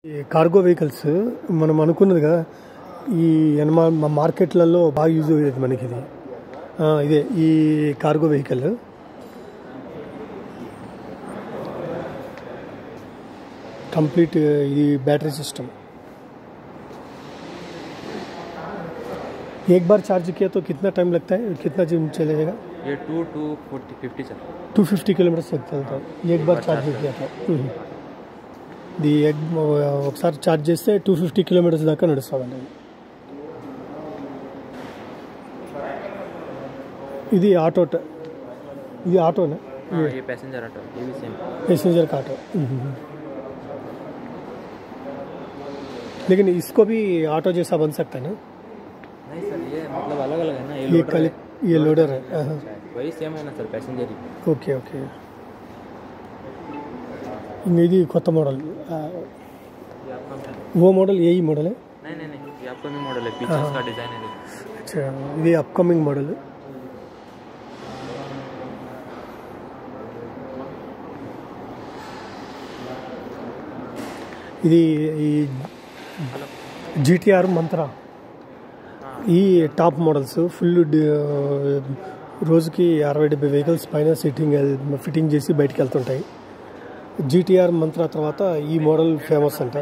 ఈ cargo vehicles మనం అనుకున్నది కదా, ఈ మార్కెట్లలో బాగా యూజ్ అయ్యేది మనకి ఇది. ఇదే ఈ కార్గో వెహికల్ कंप्लीट ये बैटरी सिस्टम. एक बार चार्ज किया तो कितना टाइम लगता है, कितना जिम चलेगा? ये 250 चलता है. 250 किलोमीटर चलता है एक बार चार्ज किया था. दी ఒకసారి చార్జ్ చేస్తే 250 కిలోమీటర్స్ దాకా నడుస్తుందండి. ఇది ఆటోనా? ये पैसेंजर ऑटो, ये भी सेम पैसेंजर का ऑटो. लेकिन इसको भी ऑटो जैसा बन सकता है ना? नहीं सर, ये मतलब अलग अलग है ना. ये लोडर है. वही सेम है ना सर, पैसेंजर ही. Okay okay. ఇది కొత్త మోడల్. वो मॉडल यही मॉडल है? नहीं, ये अपकमिंग मॉडल है. पीछे इसका डिजाइन है. अच्छा, ये अपकमिंग मॉडल है. ఇది GTR మంత్రా. ఈ టాప్ మోడల్స్ ఫుల్ రోజుకి 60-70 వెహికల్స్ పైన ఫిట్టింగ్ చేసి బయటికి వెళ్తుంటాయి. GTR మంత్రా తర్వాత ఈ మోడల్ ఫేమస్ అంట.